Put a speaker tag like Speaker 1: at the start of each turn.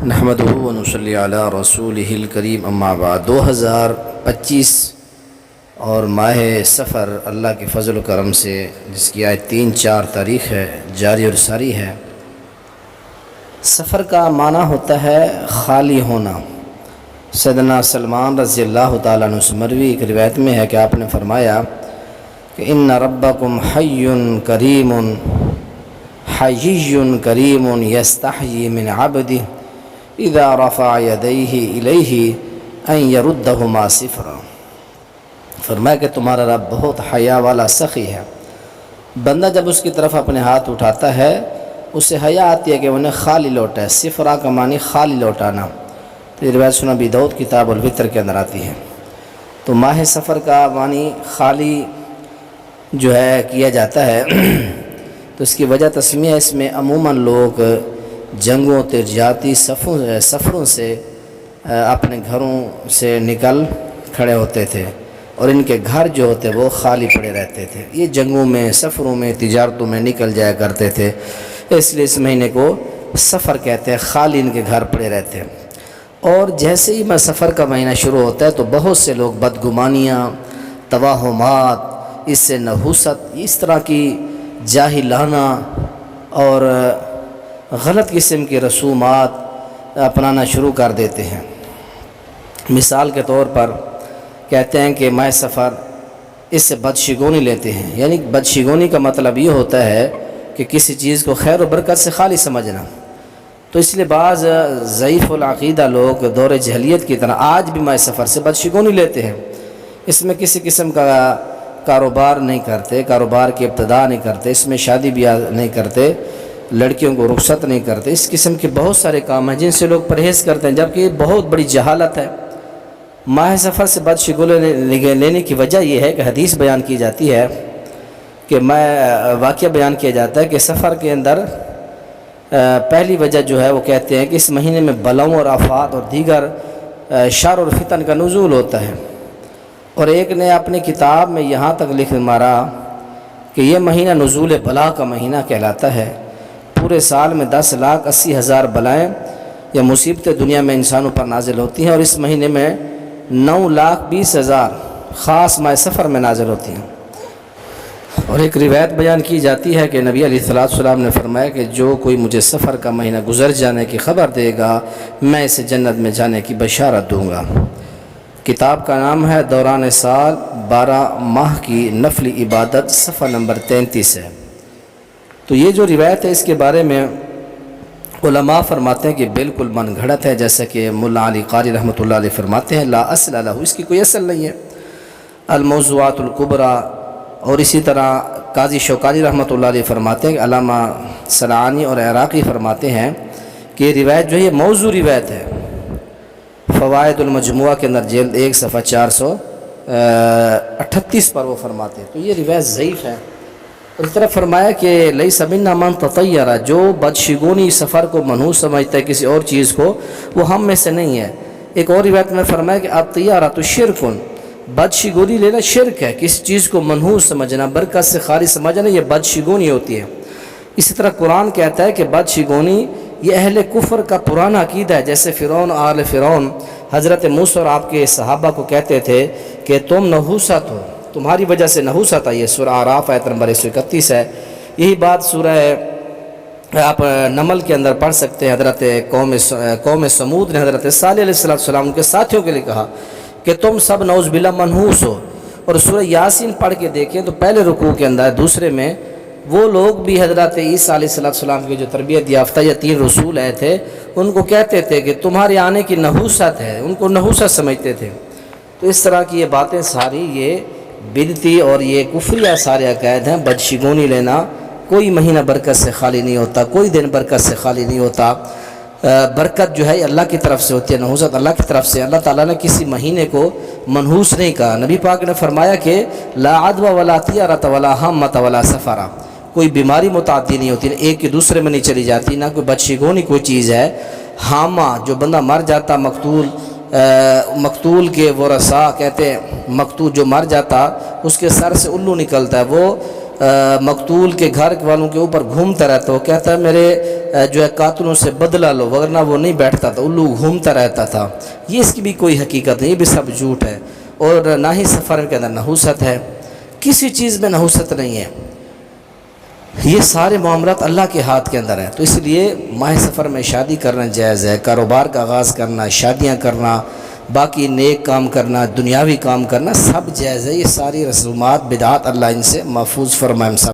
Speaker 1: نحمدہ و نصلی علی رسولہ الکریم اما بعد 2025 اور ماہ سفر اللہ کے فضل و کرم سے جس کی آج 3-4 تاریخ ہے جاری اور ساری ہے۔ سفر کا معنی ہوتا ہے خالی ہونا۔ سیدنا سلمان رضی اللہ تعالیٰ عنہ سے مروی ایک روایت میں ہے کہ آپ نے فرمایا کہ ان ربکم حی کریم حیی کریم یستحیی من عبدہ اذا رفع یدیہ الیہ ان یردہما صفرا۔ فرمایا کہ تمہارا رب بہت حیا والا سخی ہے، بندہ جب اس کی طرف اپنے ہاتھ اٹھاتا ہے اسے حیا آتی ہے کہ انہیں خالی لوٹا ہے۔ صفرا کا معنی خالی لوٹانا۔ تو یہ روایت سنن ابی داؤد کتاب الوتر کے اندر آتی ہے۔ تو ماہ سفر کا معنی خالی جو ہے کیا جاتا ہے تو اس کی وجہ تسمیہ اس میں عموماً لوگ جنگوں تجارتی سفروں سے اپنے گھروں سے نکل کھڑے ہوتے تھے اور ان کے گھر جو ہوتے وہ خالی پڑے رہتے تھے۔ یہ جنگوں میں سفروں میں تجارتوں میں نکل جایا کرتے تھے، اس لیے اس مہینے کو سفر کہتے ہیں۔ خالی ان کے گھر پڑے رہتے ہیں۔ اور جیسے ہی سفر کا مہینہ شروع ہوتا ہے تو بہت سے لوگ بدگمانیاں، توہمات، اس سے نحوست، اس طرح کی جاہلانہ اور غلط قسم کے رسومات اپنانا شروع کر دیتے ہیں۔ مثال کے طور پر کہتے ہیں کہ ماہ سفر، اس سے بدشگونی لیتے ہیں۔ یعنی بدشگونی کا مطلب یہ ہوتا ہے کہ کسی چیز کو خیر و برکت سے خالی سمجھنا۔ تو اس لیے بعض ضعیف العقیدہ لوگ دور جہلیت کی طرح آج بھی ماہ سفر سے بدشگونی لیتے ہیں۔ اس میں کسی قسم کا کاروبار نہیں کرتے، کاروبار کی ابتدا نہیں کرتے، اس میں شادی بیاہ نہیں کرتے، لڑکیوں کو رخصت نہیں کرتے۔ اس قسم کے بہت سارے کام ہیں جن سے لوگ پرہیز کرتے ہیں، جبکہ یہ بہت بڑی جہالت ہے۔ ماہ سفر سے بدشگونی لینے کی وجہ یہ ہے کہ حدیث بیان کی جاتی ہے کہ واقعہ بیان کیا جاتا ہے کہ سفر کے اندر پہلی وجہ جو ہے وہ کہتے ہیں کہ اس مہینے میں بلاؤں اور آفات اور دیگر شر اور فتن کا نزول ہوتا ہے۔ اور ایک نے اپنی کتاب میں یہاں تک لکھ مارا کہ یہ مہینہ نزول بلا کا مہینہ کہلاتا ہے۔ پورے سال میں 10,80,000 بلائیں یا مصیبتیں دنیا میں انسانوں پر نازل ہوتی ہیں، اور اس مہینے میں 9,20,000 خاص ماہ سفر میں نازل ہوتی ہیں۔ اور ایک روایت بیان کی جاتی ہے کہ نبی علیہ السلام نے فرمایا کہ جو کوئی مجھے سفر کا مہینہ گزر جانے کی خبر دے گا میں اسے جنت میں جانے کی بشارت دوں گا۔ کتاب کا نام ہے دوران سال 12 ماہ کی نفلی عبادت، صفحہ نمبر 33 ہے۔ تو یہ جو روایت ہے اس کے بارے میں علماء فرماتے ہیں کہ بالکل من گھڑت ہے، جیسا کہ مولا علی قاری رحمۃ اللہ علیہ فرماتے ہیں لا اصل لہ، اس کی کوئی اصل نہیں ہے۔ الموضوعات الکبریٰ، اور اسی طرح قاضی شوکانی رحمۃ اللہ علیہ فرماتے ہیں کہ علامہ صنعانی اور عراقی فرماتے ہیں کہ یہ روایت جو ہے یہ موضوع روایت ہے۔ فوائد المجموعہ کے اندر جلد 1 صفحہ 438 پر وہ فرماتے ہیں۔ تو یہ روایت ضعیف ہے۔ اس طرح فرمایا کہ لیس منا من تطیر، جو بدشگونی سفر کو منحوس سمجھتا ہے کسی اور چیز کو، وہ ہم میں سے نہیں ہے۔ ایک اور روایت میں فرمایا کہ الطیارۃ شرک، بدشگونی لینا شرک ہے۔ کسی چیز کو منحوس سمجھنا، برکت سے خالی سمجھنا، یہ بدشگونی ہوتی ہے۔ اسی طرح قرآن کہتا ہے کہ بدشگونی یہ اہل کفر کا پرانا عقیدہ ہے، جیسے فرعون آل فرعون حضرت موسیٰ اور آپ کے صحابہ کو کہتے تھے کہ تم نحوست ہو، تمہاری وجہ سے نحوست آئی ہے۔ سورہ اعراف آیت نمبر 131 ہے۔ یہی بات سورہ آپ نمل کے اندر پڑھ سکتے ہیں۔ حضرت قوم سمود نے حضرت صالح علیہ السلام ان کے ساتھیوں کے لیے کہا کہ تم سب نعوذ باللہ منحوس ہو۔ اور سورہ یاسین پڑھ کے دیکھیں تو پہلے رکوع کے اندر، دوسرے میں وہ لوگ بھی حضرت عیسیٰ علیہ السلام کے جو تربیت یافتہ یا 3 رسول آئے تھے ان کو کہتے تھے کہ تمہارے آنے کی نحوست ہے، ان کو نحوست سمجھتے تھے۔ تو اس طرح کی یہ باتیں ساری یہ بدعتی اور یہ کفریہ سارے عقائد ہیں۔ بدشگونی لینا، کوئی مہینہ برکت سے خالی نہیں ہوتا، کوئی دن برکت سے خالی نہیں ہوتا۔ برکت جو ہے اللہ کی طرف سے ہوتی ہے، نحوست اللہ کی طرف سے۔ اللہ تعالیٰ نے کسی مہینے کو منحوس نہیں کہا۔ نبی پاک نے فرمایا کہ لا عدوى ولا طیرۃ ولا حمۃ ولا سفر، کوئی بیماری متعدی نہیں ہوتی، ایک کے دوسرے میں نہیں چلی جاتی، نہ کوئی بدشگونی کوئی چیز ہے۔ حامہ، جو بندہ مر جاتا، مقتول کے ورثاء کہتے ہیں، مقتول جو مر جاتا اس کے سر سے الو نکلتا ہے، وہ مقتول کے گھر والوں کے اوپر گھومتا رہتا، وہ کہتا ہے میرے جو ہے قاتلوں سے بدلہ لو، ورنہ وہ نہیں بیٹھتا تھا، الو گھومتا رہتا تھا۔ یہ اس کی بھی کوئی حقیقت نہیں، یہ بھی سب جھوٹ ہے، اور نہ ہی سفر کے اندر نحوست ہے، کسی چیز میں نحوست نہیں ہے، یہ سارے معاملات اللہ کے ہاتھ کے اندر ہیں۔ تو اس لیے ماہ سفر میں شادی کرنا جائز ہے، کاروبار کا آغاز کرنا، شادیاں کرنا، باقی نیک کام کرنا، دنیاوی کام کرنا، سب جائز ہے۔ یہ ساری رسومات بدعات اللہ ان سے محفوظ فرمائے ہم سب۔